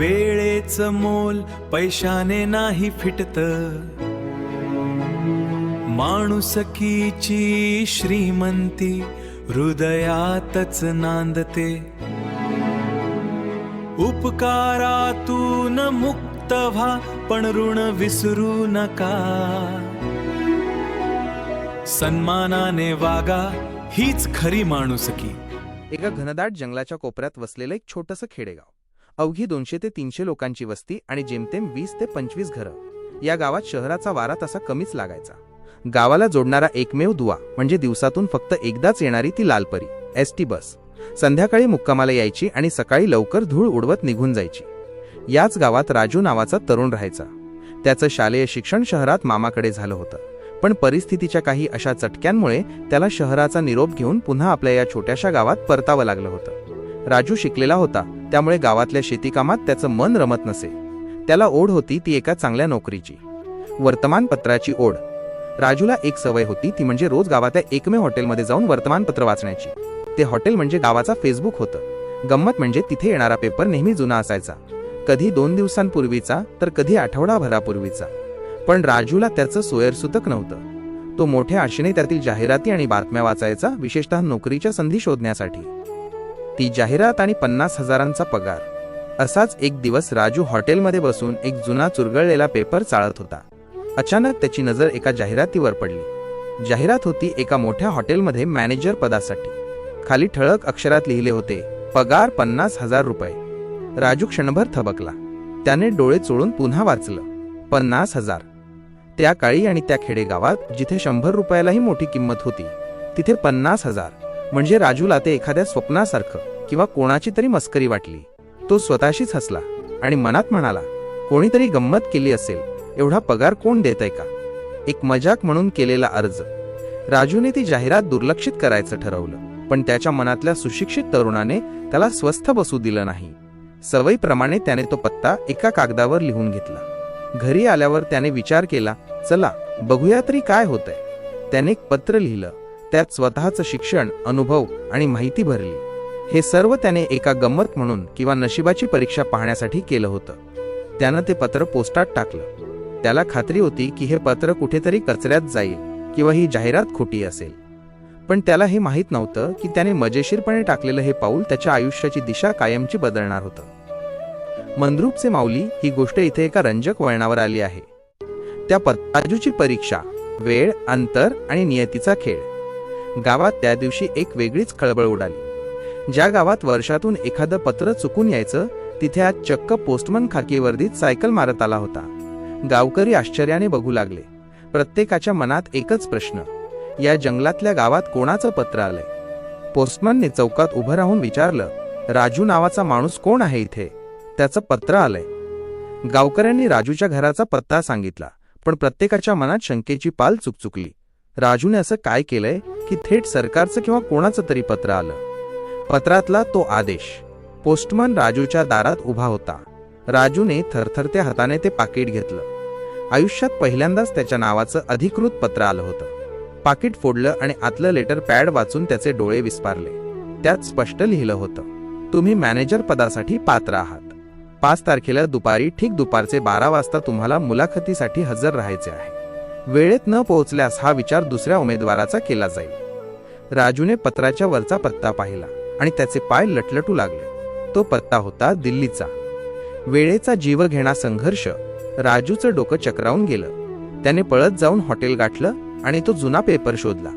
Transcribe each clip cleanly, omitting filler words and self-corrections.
वेळेचं मोल पैशाने नाही फिटत, माणुसकीची श्रीमंती हृदयातच नांदते. उपकारातून मुक्त व्हा, पण ऋण विसरू नका. सन्मानाने वागा, हीच खरी माणुसकी. एका घनदाट जंगलाच्या कोपऱ्यात वसलेलं एक छोटंसं खेडेगाव. अवघी 200 ते 300 लोकांची वस्ती आणि जेमतेम 20 ते 25 घरं. या गावात शहराचा वारा तसा कमीच लागायचा. गावाला जोडणारा एकमेव दुवा म्हणजे दिवसातून फक्त एकदाच येणारी ती लालपरी एसटी बस. संध्याकाळी मुक्कामाला यायची आणि सकाळी लवकर धूळ उडवत निघून जायची. याच गावात राजू नावाचा तरुण राहायचा. त्याचं शालेय शिक्षण शहरात मामाकडे झालं होतं, पण परिस्थितीच्या काही अशा चटक्यांमुळे त्याला शहराचा निरोप घेऊन पुन्हा आपल्या या छोट्याशा गावात परतावं लागलं होतं. राजू शिकलेला होता, त्यामुळे गावातल्या शेतीकामात त्याचं मन रमत नसे. त्याला ओढ होती ती एका चांगल्या नोकरीची, वर्तमानपत्राची ओढ. राजूला एक सवय होती, ती म्हणजे रोज गावातल्या एकमेव हॉटेलमध्ये जाऊन वर्तमानपत्र वाचण्याची. ते हॉटेल म्हणजे गावाचा फेसबुक होतं. गंमत म्हणजे तिथे येणारा पेपर नेहमी जुना असायचा, कधी 2 दिवसांपूर्वीचा तर कधी आठवडाभरापूर्वीचा. पण राजूला त्याचं सोयरसुतक नव्हतं. तो मोठ्या आशेने त्यातील जाहिराती आणि बातम्या वाचायचा, विशेषतः नोकरीच्या संधी शोधण्यासाठी. ती जाहिरात आणि 50,000चा पगार. असाच एक दिवस राजू हॉटेलमध्ये बसून एक जुना चुरगळलेला पेपर चाळत होता. अचानक त्याची नजर एका जाहिरातीवर पडली. जाहिरात होती एका मोठ्या हॉटेलमध्ये मॅनेजर पदासाठी. खाली ठळक अक्षरात लिहिले होते, पगार 50,000 रुपये. राजू क्षणभर थबकला. त्याने डोळे चोळून पुन्हा वाचलं, 50,000. त्या काळी आणि त्या खेडेगावात जिथे 100 रुपयालाही मोठी किंमत होती, तिथे 50,000 म्हणजे राजूला ते एखाद्या स्वप्नासारखं किंवा कोणाची तरी मस्करी वाटली. तो स्वतःशीच हसला आणि मनात म्हणाला, कोणीतरी गंमत केली असेल, एवढा पगार कोण देतंय का? एक मजाक म्हणून केलेला अर्ज. राजूने ती जाहिरात दुर्लक्षित करायचं ठरवलं, पण त्याच्या मनातल्या सुशिक्षित तरुणाने त्याला स्वस्थ बसू दिलं नाही. सवयीप्रमाणे त्याने तो पत्ता एका कागदावर लिहून घेतला. घरी आल्यावर त्याने विचार केला, चला बघूया तरी काय होतंय. त्याने एक पत्र लिहिलं. त्यात स्वतःचं शिक्षण, अनुभव आणि माहिती भरली. हे सर्व त्याने एका गंमत म्हणून किंवा नशिबाची परीक्षा पाहण्यासाठी केलं होतं. त्यानं ते पत्र पोस्टात टाकलं. त्याला खात्री होती की हे पत्र कुठेतरी कचऱ्यात जाईल किंवा ही जाहिरात खोटी असेल. पण त्याला हे माहीत नव्हतं की त्याने मजेशीरपणे टाकलेलं हे पाऊल त्याच्या आयुष्याची दिशा कायमची बदलणार होतं. मंद्रुपचे माऊली ही गोष्ट इथे एका रंजक वळणावर आली आहे. त्या राजूची परीक्षा, वेळ, अंतर आणि नियतीचा खेळ. गावात त्या दिवशी एक वेगळीच खळबळ उडाली. ज्या गावात वर्षातून एखादं पत्र चुकून यायचं, तिथे आज चक्क पोस्टमन खाकी वर्दीत सायकल मारत आला होता. गावकरी आश्चर्याने बघू लागले. प्रत्येकाच्या मनात एकच प्रश्न, या जंगलातल्या गावात कोणाचं पत्र आलंय? पोस्टमनने चौकात उभं राहून विचारलं, राजू नावाचा माणूस कोण आहे इथे? त्याचं पत्र आलंय. गावकऱ्यांनी राजूच्या घराचा पत्ता सांगितला, पण प्रत्येकाच्या मनात शंकेची पाल चुकचुकली. राजूने असं काय केलंय की थेट सरकारचं किंवा कोणाचं तरी पत्र आलं? पत्रातला तो आदेश. पोस्टमन राजूच्या दारात उभा होता. राजूने थरथरत्या हाताने ते पाकिट घेतलं. आयुष्यात पहिल्यांदाच त्याच्या नावाचं अधिकृत पत्र आलं होतं. पाकिट फोडलं आणि आतलं लेटर पॅड वाचून त्याचे डोळे विस्पारले. त्यात स्पष्ट लिहिलं होतं, तुम्ही मॅनेजर पदासाठी पात्र आहात. 5 तारखेला दुपारी ठीक दुपारचे 12 वाजता तुम्हाला मुलाखतीसाठी हजर राहायचे आहे. वेळेत न पोहोचल्यास हा विचार दुसऱ्या उमेदवाराचा केला जाईल. राजूने पत्राच्या वरचा पत्ता पाहिला आणि त्याचे पाय लटलटू लागले. तो पत्ता होता दिल्लीचा. वेळेचा जीवघेणा संघर्ष. राजूचं डोकं चक्रावून गेलं. त्याने पळत जाऊन हॉटेल गाठलं आणि तो जुना पेपर शोधला.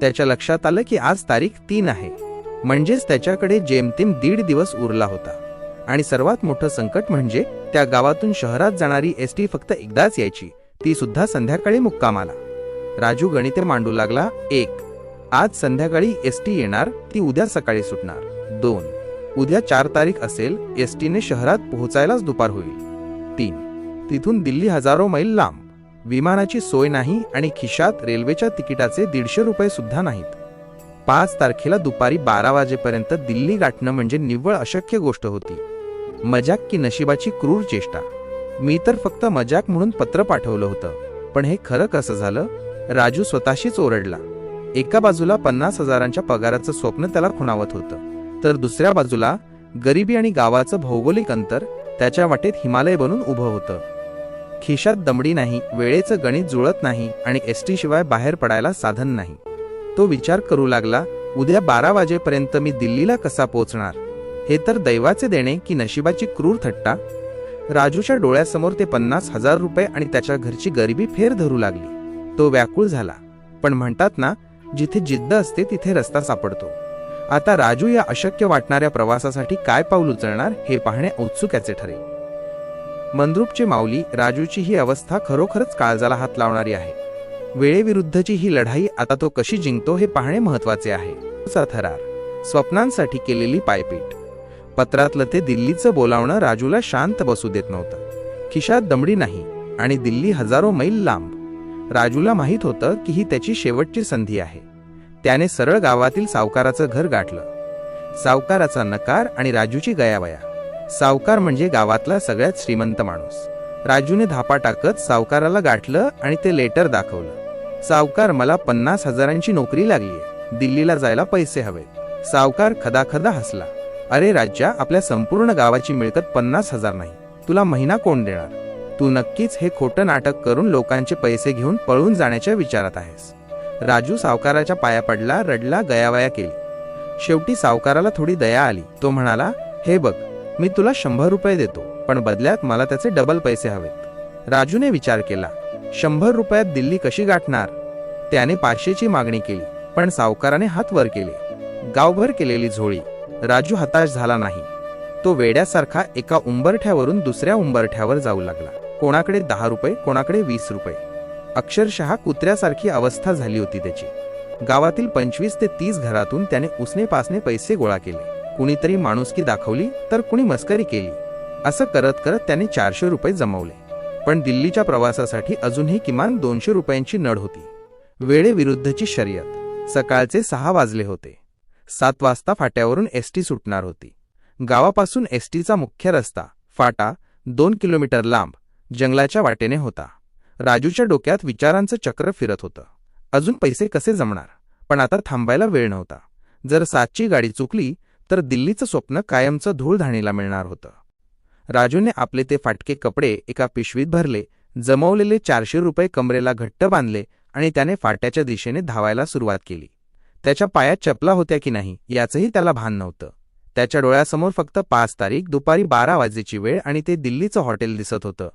त्याच्या लक्षात आलं की आज तारीख 3 आहे, म्हणजेच त्याच्याकडे जेमतेम 1.5 दिवस उरला होता. आणि सर्वात मोठं संकट म्हणजे त्या गावातून शहरात जाणारी एसटी फक्त एकदाच यायची, ती सुद्धा संध्याकाळी मुक्कामाला. राजू गणिते मांडू लागला. 1, आज संध्याकाळी एसटी येणार, ती उद्या सकाळी सुटणार. 2, उद्या 4 तारीख असेल, एसटीने शहरात पोहोचायलाच दुपार होईल. 3, तिथून दिल्ली हजारो मैल लांब, विमानाची सोय नाही आणि खिशात रेल्वेच्या तिकिटाचे 150 रुपये सुद्धा नाहीत. 5 तारखेला दुपारी 12 वाजेपर्यंत दिल्ली गाठणं म्हणजे निव्वळ अशक्य गोष्ट होती. मजाक की नशिबाची क्रूर चेष्टा. मी तर फक्त मजाक म्हणून पत्र पाठवलं होतं, पण हे खरं कसं झालं? राजू स्वतःशीच ओरडला. एका बाजूला 50,000च्या पगाराचं स्वप्न त्याला खुणावत होतं, तर दुसऱ्या बाजूला गरिबी आणि गावाचं भौगोलिक अंतर त्याच्या वाटेत हिमालय बनून उभं होतं. खिशात दमडी नाही, वेळेचं गणित जुळत नाही आणि एसटी शिवाय बाहेर पडायला साधन नाही. तो विचार करू लागला, उद्या 12 वाजेपर्यंत मी दिल्लीला कसा पोहोचणार? हे तर दैवाचे देणे की नशिबाची क्रूर थट्टा? राजूच्या डोळ्यासमोर ते 50,000 रुपये आणि त्याच्या घरची गरिबी फेर धरू लागली. तो व्याकुळ झाला. पण म्हणतात ना, जिथे जिद्द असते तिथे रस्ता सापडतो. आता राजू या अशक्य वाटणाऱ्या प्रवासासाठी काय पाऊल उचलणार हे पाहणे औत्सुक्याचे ठरेल. मंद्रुपचे माऊली, राजूची ही अवस्था खरोखरच काळजाला हात लावणारी आहे. वेळेविरुद्धची ही लढाई आता तो कशी जिंकतो हे पाहणे महत्वाचे आहे. थरार, स्वप्नांसाठी केलेली पायपीट. पत्रातलं ते दिल्लीचं बोलावणं राजूला शांत बसू देत नव्हतं. खिशात दमडी नाही आणि दिल्ली हजारो मैल लांब. राजूला माहीत होतं की ही त्याची शेवटची संधी आहे. त्याने सरळ गावातील सावकाराचं घर गाठलं. सावकाराचा नकार आणि राजूची गयावया. सावकार म्हणजे गावातला सगळ्यात श्रीमंत माणूस. राजूने धापा टाकत सावकाराला गाठलं आणि ते लेटर दाखवलं. सावकार, मला 50,000ची नोकरी लागलीये. दिल्लीला जायला पैसे हवेत. सावकार खदाखदा हसला. अरे राजा, आपल्या संपूर्ण गावाची मिळकत 50,000 नाही. तुला महिना कोण देणार? तू नक्कीच हे खोटं नाटक करून लोकांचे पैसे घेऊन पळून जाण्याच्या विचारात आहेस. राजू सावकाराच्या पाया पडला, रडला, गयावया केली. शेवटी सावकाराला थोडी दया आली. तो म्हणाला, हे बघ, मी तुला 100 रुपये देतो, पण बदल्यात मला त्याचे डबल पैसे हवेत. राजूने विचार केला, 100 रुपयात दिल्ली कशी गाठणार? त्याने 500ची मागणी केली, पण सावकाराने हात वर केले. गावभर केलेली झोळी. राजू हताश झाला नाही. तो वेड्यासारखा एका उंबरठ्यावरून दुसऱ्या उंबरठ्यावर जाऊ लागला. कोणाकडे 10 रुपये, कोणाकडे 20 रुपये. अक्षरशः कुत्र्यासारखी अवस्था झाली होती त्याची. गावातील 25 ते 30 घरातून त्याने उसने पासने पैसे गोळा केले. कुणीतरी माणुसकी दाखवली तर कुणी मस्करी केली. असं करत करत त्याने 400 रुपये जमवले. पण दिल्लीच्या प्रवासासाठी अजूनही किमान 200 रुपयांची नड होती. वेळेविरुद्धची शर्यत. सकाळचे 6 वाजले होते. 7 वाजता फाट्यावरून एसटी सुटणार होती. गावापासून एसटीचा मुख्य रस्ता, फाटा 2 किलोमीटर लांब जंगलाच्या वाटेने होता. राजूच्या डोक्यात विचारांचं चक्र फिरत होतं. अजून पैसे कसे जमणार? पण आता थांबायला वेळ नव्हता. जर 7ची गाडी चुकली तर दिल्लीचं स्वप्न कायमचं धूळधाणीला मिळणार होतं. राजूने आपले ते फाटके कपडे एका पिशवीत भरले, जमवलेले 400 रुपये कमरेला घट्ट बांधले आणि त्याने फाट्याच्या दिशेने धावायला सुरुवात केली. त्याच्या पायात चपला होत्या की नाही याचंही त्याला भान नव्हतं. त्याच्या डोळ्यासमोर फक्त 5 तारीख दुपारी 12 वाजेची वेळ आणि ते दिल्लीचं हॉटेल दिसत होतं.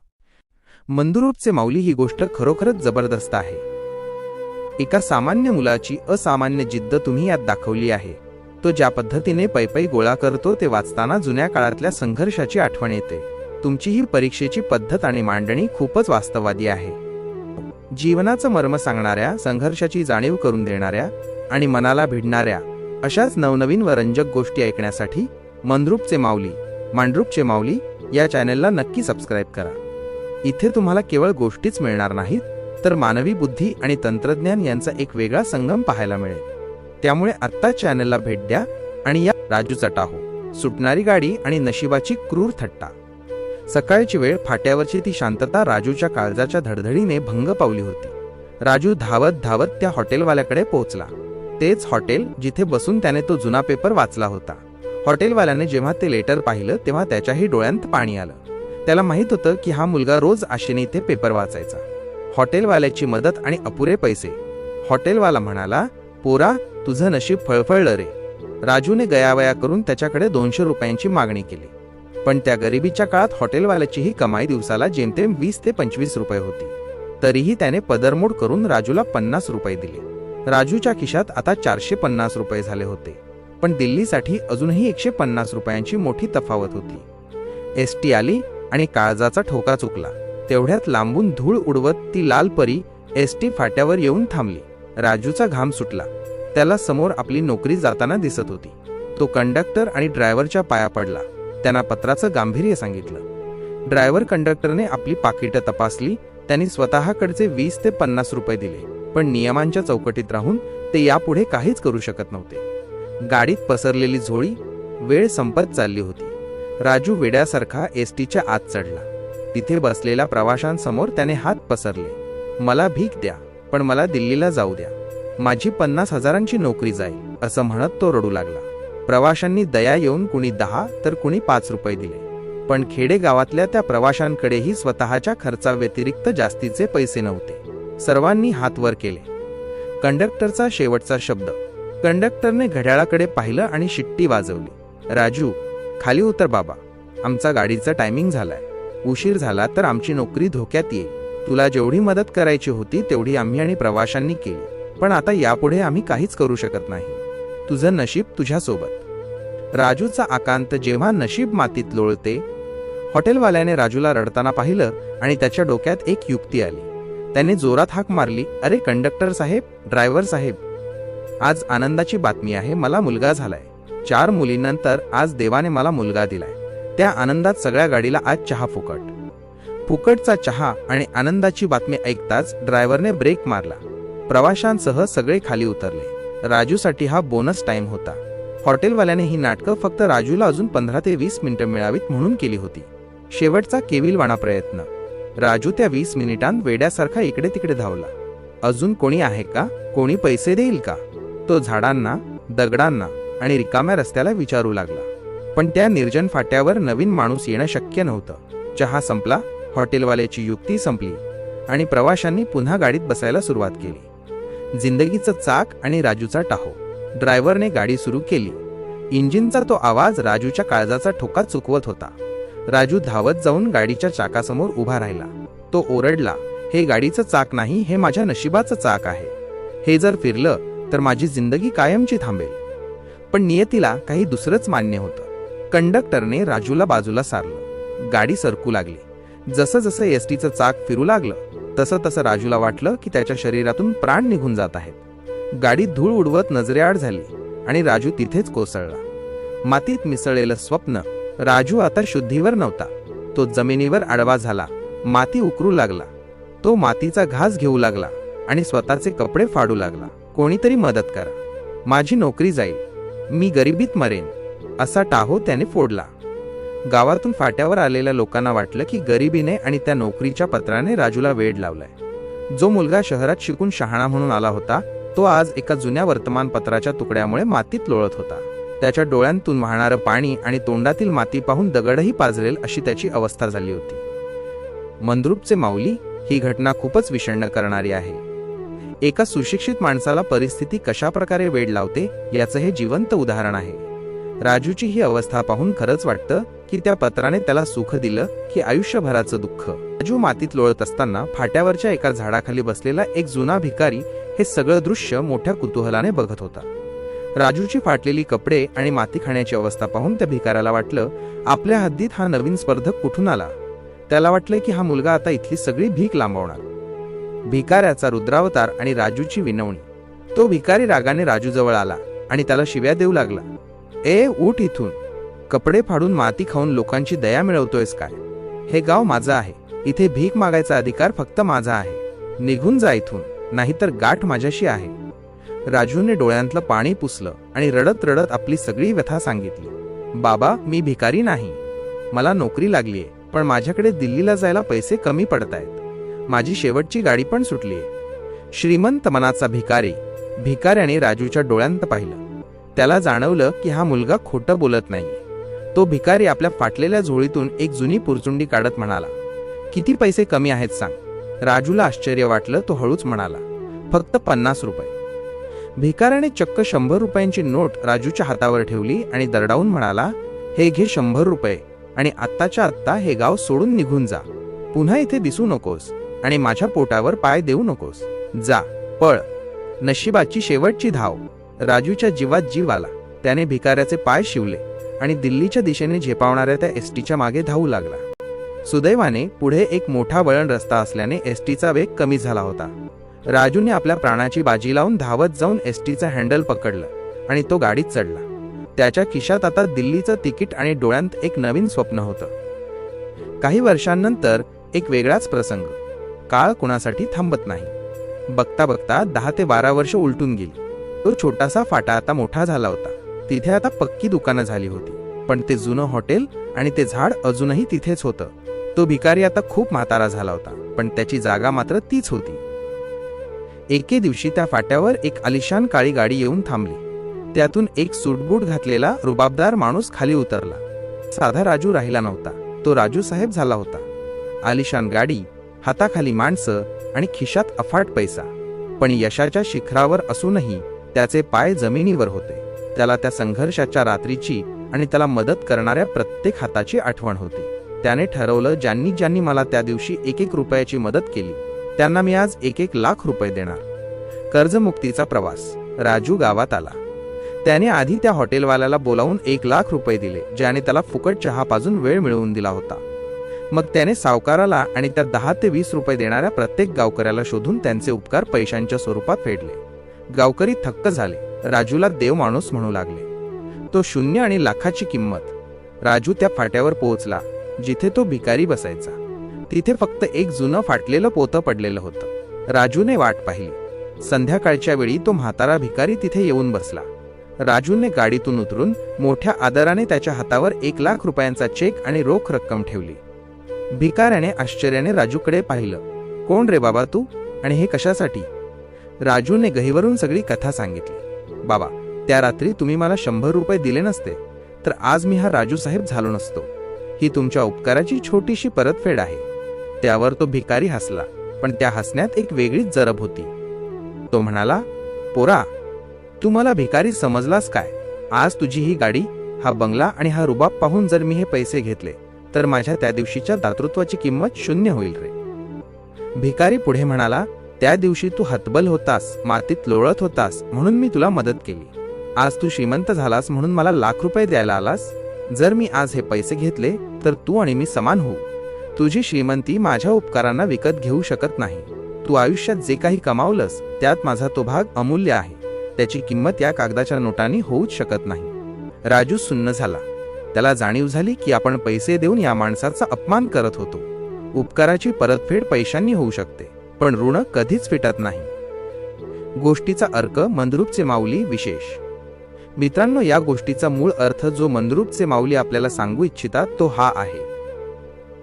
मंद्रुपचे माऊली, ही गोष्ट खरोखरच जबरदस्त आहे. एका सामान्य मुलाची असामान्य जिद्द तुम्ही यात दाखवली आहे. तो ज्या पद्धतीने पैपै गोळा करतो ते वाचताना जुन्या काळातल्या संघर्षाची आठवण येते. तुमची ही परीक्षेची पद्धत आणि मांडणी खूपच वास्तववादी आहे. जीवनाचं मर्म सांगणाऱ्या, संघर्षाची जाणीव करून देणाऱ्या आणि मनाला भिडणाऱ्या अशाच नवनवीन व रंजक गोष्टी ऐकण्यासाठी मांडरूपचे माऊली या चॅनेलला नक्की सबस्क्राईब करा. इथे तुम्हाला केवळ गोष्टीच मिळणार नाहीत, तर मानवी बुद्धी आणि तंत्रज्ञान यांचा एक वेगळा संगम पाहायला मिळेल. त्यामुळे आत्ता चॅनलला भेट द्या आणि या राजूचा टाहो, सुटणारी गाडी आणि नशिबाची क्रूर थट्टा. सकाळची वेळ, फाट्यावरची ती शांतता राजूच्या काळजाच्या धडधडीने भंग पावली होती. राजू धावत धावत त्या हॉटेलवाल्याकडे पोहोचला. तेच हॉटेल जिथे बसून त्याने तो जुना पेपर वाचला होता. हॉटेलवाल्याने जेव्हा ते लेटर पाहिलं तेव्हा त्याच्याही डोळ्यांत पाणी आलं. त्याला माहित होतं की हा मुलगा रोज आशेने इथे पेपर वाचायचा. हॉटेलवाल्याची मदत आणि अपुरे पैसे. हॉटेलवाला म्हणाला, पोरा, तुझं नशीब फळफळलं रे. राजूने गयावया करून त्याच्याकडे 200 रुपयांची मागणी केली. पण त्या गरिबीच्या काळात हॉटेलवाल्याचीही कमाई दिवसाला जेमतेम 20 ते 25 रुपये होती. तरीही त्याने पदरमोड करून राजूला 50 रुपये दिले. राजूच्या खिशात आता 450 रुपये झाले होते. पण दिल्लीसाठी अजूनही 150 रुपयांची मोठी तफावत होती. एसटी आली आणि काळजाचा ठोका चुकला. तेवढ्यात लांबून धूळ उडवत ती लाल परी एसटी फाट्यावर येऊन थांबली. राजूचा घाम सुटला. त्याला समोर आपली नोकरी जाताना दिसत होती. तो कंडक्टर आणि ड्रायव्हरच्या पाया पडला. त्यांना पत्राचं गांभीर्य सांगितलं. ड्रायव्हर कंडक्टरने आपली पाकिटं तपासली. त्यांनी स्वतःकडचे 20 ते 50 रुपये दिले. पण नियमांच्या चौकटीत राहून ते यापुढे काहीच करू शकत नव्हते. गाडीत पसरलेली झोळी. वेळ संपत चालली होती. राजू वेड्यासारखा एसटीच्या आत चढला. तिथे बसलेल्या प्रवाशांसमोर त्याने हात पसरले. मला भीक द्या, पण मला दिल्लीला जाऊ द्या. माझी 50,000ची नोकरी जाईल, असं म्हणत तो रडू लागला. प्रवाशांनी दया येऊन कुणी 10 तर कुणी 5 रुपये दिले. पण खेडेगावातल्या त्या प्रवाशांकडेही स्वतःच्या खर्चाव्यतिरिक्त जास्तीचे पैसे नव्हते. सर्वांनी हात वर केले. कंडक्टरचा शेवटचा शब्द. कंडक्टरने घड्याळाकडे पाहिलं आणि शिट्टी वाजवली. राजू, खाली उतर बाबा, आमचा गाडीचा टायमिंग झालाय. उशीर झाला तर आमची नोकरी धोक्यात येईल. तुला जेवढी मदत करायची होती तेवढी आम्ही आणि प्रवाशांनी केली, पण आता यापुढे आम्ही काहीच करू शकत नाही. तुझं नशीब तुझ्यासोबत. राजूचा आकांत जेव्हा नशीब मातीत लोळते. हॉटेलवाल्याने राजूला रडताना पाहिलं आणि त्याच्या डोक्यात एक युक्ती आली. त्याने जोरात हाक मारली, अरे कंडक्टर साहेब, ड्रायव्हर साहेब, आज आनंदाची बातमी आहे, मला मुलगा झालाय. 4 मुलींनंतर आज देवाने मला मुलगा दिलाय. त्या आनंदात सगळ्या गाडीला आज चहा फुकट. फुकटचा चहा आणि आनंदाची बातमी ऐकताच ड्रायव्हरने ब्रेक मारला. प्रवाशांसह सगळे खाली उतरले. राजूसाठी हा बोनस टाइम होता. हॉटेलवाल्याने ही नाटकं फक्त राजूला अजून 15 ते 20 मिनिटं मिळावीत म्हणून केली होती. शेवटचा केविलवाणा प्रयत्न. राजू त्या 20 मिनिटांत वेड्यासारखा इकडे तिकडे धावला. अजून कोणी आहे का, कोणी पैसे देईल का, तो झाडांना, दगडांना आणि रिकाम्या रस्त्याला विचारू लागला. पण त्या निर्जन फाट्यावर नवीन माणूस येणं शक्य नव्हतं. चहा संपला, हॉटेलवाल्याची युक्ती संपली आणि प्रवाशांनी पुन्हा गाडीत बसायला सुरुवात केली. जिंदगीचं चाक आणि राजूचा टाहो. ड्रायव्हरने गाडी सुरू केली. इंजिनचा तो आवाज राजूच्या काळजाचा ठोका चुकवत होता. राजू धावत जाऊन गाडीच्या चाकासमोर उभा राहिला. तो ओरडला, हे गाडीचं चाक नाही, हे माझ्या नशिबाचं चाक आहे. हे जर फिरलं तर माझी जिंदगी कायमची थांबेल. पण नियतीला काही दुसरंच मान्य होतं. कंडक्टरने राजूला बाजूला सारलं. गाडी सरकू लागली. जसं जसं एसटीचं चाक फिरू लागलं तसं तसं राजूला वाटलं की त्याच्या शरीरातून प्राण निघून जात आहेत. गाडी धूळ उडवत नजरेआड झाली आणि राजू तिथेच कोसळला. मातीत मिसळलेलं स्वप्न. राजू आता शुद्धीवर नव्हता. तो जमिनीवर आडवा झाला. माती उकरू लागला. तो मातीचा घास घेऊ लागला आणि स्वतःचे कपडे फाडू लागला. कोणीतरी मदत करा, माझी नोकरी जाईल, मी गरिबीत मरेन, असा टाहो त्याने फोडला. गावातून फाट्यावर आलेल्या लोकांना वाटलं की गरिबीने आणि त्या नोकरीच्या पत्राने राजूला वेड लावलाय. जो मुलगा शहरात शिकून शहाणा म्हणून आला होता तो आज एका जुन्या वर्तमानपत्राच्या तुकड्यामुळे मातीत लोळत होता. त्याच्या डोळ्यांतून वाहणारं पाणी आणि तोंडातील माती पाहून दगडही पाजरेल अशी त्याची अवस्था झाली होती. मंद्रुपचे माऊली. ही घटना खूपच विषण्ण करणारी आहे. एका सुशिक्षित माणसाला परिस्थिती कशा प्रकारे वेड लावते याचं हे जिवंत उदाहरण आहे. राजूची ही अवस्था पाहून खरंच वाटतं की त्या पत्राने त्याला सुख दिलं की आयुष्यभराचं दुःख. राजू मातीत लोळत असताना फाट्यावरच्या एका झाडाखाली बसलेला एक जुना भिकारी हे सगळं दृश्य मोठ्या कुतूहलाने बघत होता. राजूची फाटलेली कपडे आणि माती खाण्याची अवस्था पाहून त्या भिकाऱ्याला वाटलं आपल्या हद्दीत हा नवीन स्पर्धक कुठून आला. त्याला वाटलं की हा मुलगा आता इथली सगळी भीक लांबवणार. भिकाऱ्याचा रुद्रावतार आणि राजूची विनवणी. तो भिकारी रागाने राजूजवळ आला आणि त्याला शिव्या देऊ लागला. ए, उठ इथून. कपडे फाडून माती खाऊन लोकांची दया मिळवतोयस काय? हे गाव माझं आहे. इथे भीक मागायचा अधिकार फक्त माझा आहे. निघून जा इथून, नाहीतर गाठ माझ्याशी आहे. राजूने डोळ्यांतलं पाणी पुसलं आणि रडत रडत आपली सगळी व्यथा सांगितली. बाबा, मी भिकारी नाही. मला नोकरी लागलीये, पण माझ्याकडे दिल्लीला जायला पैसे कमी पडतायत. माझी शेवटची गाडी पण सुटलीये. श्रीमंत मनाचा भिकारी. भिकाऱ्याने राजूच्या डोळ्यांत पाहिलं. त्याला जाणवलं की हा मुलगा खोटं बोलत नाहीये. तो भिकारी आपल्या फाटलेल्या झोळीतून एक जुनी पुरचुंडी काढत म्हणाला, किती पैसे कमी आहेत सांग. राजूला आश्चर्य वाटलं. तो हळूच म्हणाला, फक्त 50 रुपये. भिकाऱ्याने चक्क 100 रुपयांची नोट राजूच्या हातावर ठेवली आणि दरडावून म्हणाला, हे घे 100 रुपये आणि आत्ताच्या आत्ता हे गाव सोडून निघून जा. पुन्हा इथे दिसू नकोस आणि माझ्या पोटावर पाय देऊ नकोस. जा, पळ. नशिबाची शेवटची धाव. राजूच्या जीवात जीव आला. त्याने भिकाऱ्याचे पाय शिवले आणि दिल्लीच्या दिशेने झेपावणाऱ्या त्या एसटीच्या मागे धावू लागला. सुदैवाने पुढे एक मोठा वळण रस्ता असल्याने एसटीचा वेग कमी झाला होता. राजूने आपल्या प्राणाची बाजी लावून धावत जाऊन एसटीचा हँडल पकडलं आणि तो गाडीत चढला. त्याच्या खिशात आता दिल्लीचं तिकीट आणि डोळ्यांत एक नवीन स्वप्न होतं. काही वर्षांनंतर एक वेगळाच प्रसंग. काळ कुणासाठी थांबत नाही. बघता बघता 10 ते 12 वर्ष उलटून गेली. तो छोटासा फाटा आता मोठा झाला होता. तिथे आता पक्की दुकानं झाली होती. पण ते जुनं हॉटेल आणि ते झाड अजूनही तिथेच होतं. तो भिकारी आता खूप म्हातारा झाला होता, पण त्याची जागा मात्र तीच होती. एके दिवशी त्या फाट्यावर एक आलिशान काळी गाडी येऊन थांबली. त्यातून एक सूटबूट घातलेला रुबाबदार माणूस खाली उतरला. साधा राजू राहिला नव्हता. तो राजू साहेब झाला होता. आलिशान गाडी, हाताखाली माणसं आणि खिशात अफाट पैसा. पण यशाच्या शिखरावर असूनही त्याचे पाय जमिनीवर होते. त्याला त्या संघर्षाच्या रात्रीची आणि त्याला मदत करणाऱ्या प्रत्येक हाताची आठवण होती. त्याने ठरवलं, ज्यांनी ज्यांनी मला त्या दिवशी 1-1 रुपयाची मदत केली त्यांना मी आज 1-1 लाख रुपये देणार. कर्जमुक्तीचा प्रवास. राजू गावात आला. त्याने आधी त्या हॉटेलवाल्याला बोलावून 1 लाख रुपये दिले, ज्याने त्याला फुकट चहा पाजून वेळ मिळवून दिला होता. मग त्याने सावकाराला आणि त्या 10 ते 20 रुपये देणाऱ्या प्रत्येक गावकऱ्याला शोधून त्यांचे उपकार पैशांच्या स्वरूपात फेडले. गावकरी थक्क झाले. राजूला देव माणूस म्हणू लागले. तो शून्य आणि लाखाची किंमत. राजू त्या फाट्यावर पोहोचला जिथे तो भिकारी बसायचा. तिथे फक्त एक जुनं फाटलेलं पोतं पडलेलं होतं. राजूने वाट पाहिली. संध्याकाळच्या वेळी तो म्हातारा भिकारी तिथे येऊन बसला. राजूने गाडीतून उतरून मोठ्या आदराने त्याच्या हातावर 1 लाख रुपयांचा चेक आणि रोख रक्कम ठेवली. भिकाऱ्याने आश्चर्याने राजूकडे पाहिलं. कोण रे बाबा तू, आणि हे कशासाठी? राजूने गहिवरून सगळी कथा सांगितली. बाबा, त्या रात्री तुम्ही मला 100 रुपये दिले नसते तर आज मी हा राजू साहेब झालो नसतो. ही तुमच्या उपकाराची छोटीशी परतफेड आहे. त्यावर तो भिकारी हसला, पण त्या हसण्यात एक वेगळीच जरब होती. तो म्हणाला, पोरा, तू मला भिकारी समजलास काय? आज तुझी ही गाडी, हा बंगला आणि हा रुबाब पाहून जर मी हे पैसे घेतले तर माझ्या त्या दिवशीच्या दातृत्वाची किंमत शून्य होईल रे. भिकारी पुढे म्हणाला, त्या दिवशी तू हतबल होतास, मातीत लोळत होतास म्हणून मी तुला मदत केली. आज तू श्रीमंत झालास म्हणून मला लाख रुपये द्यायला आलास. जर मी आज हे पैसे घेतले तर तू आणि मी समान होऊ. तुझी श्रीमंती माझ्या उपकारांना विकत घेऊ शकत नाही. तू आयुष्यात जे काही कमावलंस त्यात माझा तो भाग अमूल्य आहे. त्याची किंमत या कागदाच्या नोटांनी होऊच शकत नाही. राजू सुन्न झाला. त्याला जाणीव झाली की आपण पैसे देऊन या माणसाचा अपमान करत होतो. उपकाराची परतफेड पैशांनी होऊ शकते, पण ऋण कधीच फिटत नाही. गोष्टीचा अर्क. मंद्रुपचे माऊली विशेष. मित्रांनो, या गोष्टीचा मूळ अर्थ जो मंद्रुपचे माऊली आपल्याला सांगू इच्छितात तो हा आहे.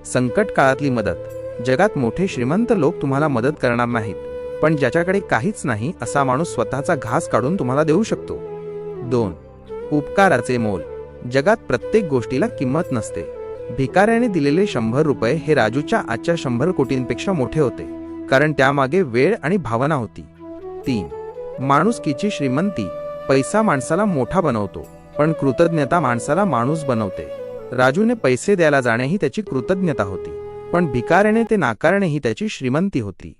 संकट काळातली मदत. जगात मोठे श्रीमंत लोक तुम्हाला मदत करणार नाहीत, पण ज्याच्याकडे काहीच नाही असा माणूस स्वतःचा घास काढून तुम्हाला देऊ शकतो. 2. उपकाराचे मोल. जगात प्रत्येक गोष्टीला किंमत नसते. भिकाऱ्याने दिलेले 100 रुपये हे राजूच्या आजच्या 100 कोटींपेक्षा मोठे होते, कारण त्यामागे वेळ आणि भावना होती. 3. माणुसकीची श्रीमंती. पैसा माणसाला मोठा बनवतो, पण कृतज्ञता माणसाला माणूस बनवते. राजूने पैसे द्यायला जाणे ही त्याची कृतज्ञता होती, पण भिकाऱ्याने ते नाकारणे ही त्याची श्रीमंती होती.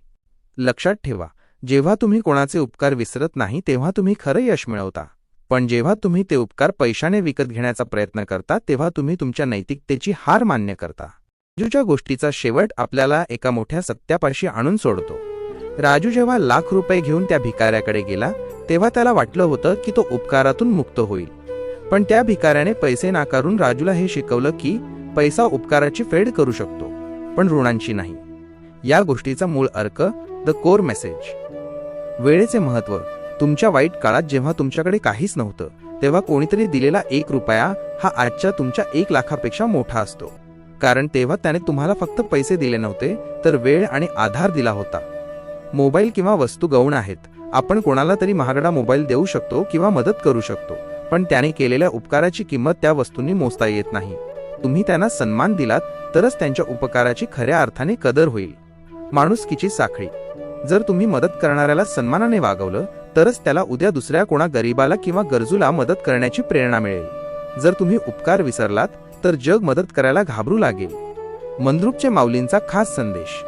लक्षात ठेवा, जेव्हा तुम्ही कोणाचे उपकार विसरत नाही तेव्हा तुम्ही खरं यश मिळवता, पण जेव्हा तुम्ही ते उपकार पैशाने विकत घेण्याचा प्रयत्न करता तेव्हा तुम्ही तुमच्या नैतिकतेची हार मान्य करता. राजूच्या गोष्टीचा शेवट आपल्याला एका मोठ्या सत्यापाशी आणून सोडतो. राजू जेव्हा लाख रुपये घेऊन त्या भिकाऱ्याकडे गेला तेव्हा त्याला वाटलं होतं की तो उपकारातून मुक्त होईल, पण त्या भिकाऱ्याने पैसे नाकारून राजूला हे शिकवलं की पैसा उपकाराची फेड करू शकतो, पण ऋणांची नाही. या गोष्टीचा मूळ अर्क. The core message. वेळेचे महत्त्व. तुमच्या वाईट काळात जेव्हा तुमच्याकडे काहीच नव्हतं तेव्हा कोणीतरी दिलेला 1 रुपया हा आजच्या तुमच्या 1 लाखापेक्षा मोठा असतो, कारण तेव्हा त्याने तुम्हाला फक्त पैसे दिले नव्हते तर वेळ आणि आधार दिला होता. मोबाईल किंवा वस्तू गौण आहेत. आपण कोणाला तरी महागडा मोबाईल देऊ शकतो किंवा मदत करू शकतो, पण त्याने केलेल्या उपकाराची किंमत त्या वस्तूंनी मोजता येत नाही. तुम्ही त्यांना सन्मान दिलात तरच त्यांच्या उपकाराची खऱ्या अर्थाने कदर होईल. माणुसकीची साखळी. जर तुम्ही मदत करणाऱ्याला सन्मानाने वागवलं तरच त्याला उद्या दुसऱ्या कोणा गरीबाला किंवा गरजूला मदत करण्याची प्रेरणा मिळेल. जर तुम्ही उपकार विसरलात तर जग मदत करायला घाबरू लागेल. मंद्रुपचे माऊलींचा खास संदेश.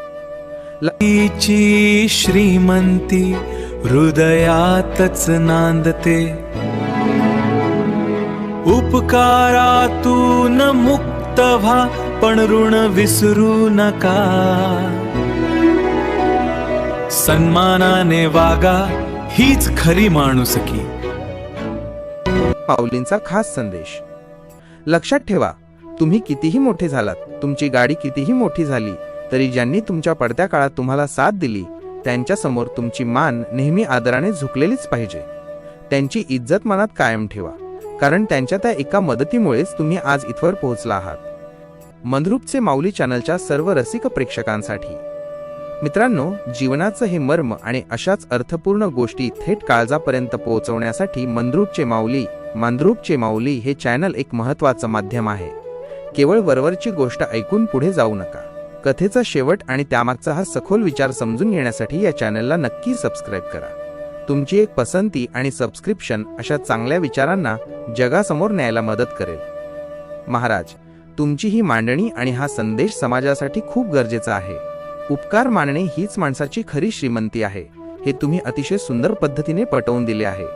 ची श्रीमंती हृदयातच नांदते. उपकारातून मुक्त व्हा, पण ऋण विसरू नका. सन्मानाने वागा, हीच खरी माणुसकी. माऊलींचा खास संदेश. लक्षात ठेवा, तुम्ही कितीही मोठे झालात, तुमची गाडी कितीही मोठी झाली तरी ज्यांनी तुमच्या पडत्या काळात तुम्हाला साथ दिली त्यांच्यासमोर तुमची मान नेहमी आदराने झुकलेलीच पाहिजे. त्यांची इज्जत मनात कायम ठेवा, कारण त्यांच्या त्या एका मदतीमुळेच तुम्ही आज इथवर पोहोचला आहात. मंद्रुपचे माऊली चॅनलच्या सर्व रसिक प्रेक्षकांसाठी. मित्रांनो, जीवनाचं हे मर्म आणि अशाच अर्थपूर्ण गोष्टी थेट काळजापर्यंत पोहोचवण्यासाठी मंद्रुपचे माऊली हे चॅनल एक महत्त्वाचं माध्यम आहे. केवळ वरवरची गोष्ट ऐकून पुढे जाऊ नका. कथेचा शेवट आणि त्यामागचा हा सखोल विचार समजून घेण्यासाठी या चॅनलला नक्की सबस्क्राईब करा. तुमची एक पसंती आणि सबस्क्रिप्शन अशा चांगल्या विचारांना जगासमोर न्यायला मदत करेल. महाराज, तुमची ही मांडणी आणि हा संदेश समाजासाठी खूप गरजेचा आहे. उपकार मानणे हीच माणसाची खरी श्रीमंती आहे, हे तुम्ही अतिशय सुंदर पद्धतीने पटवून दिले आहे.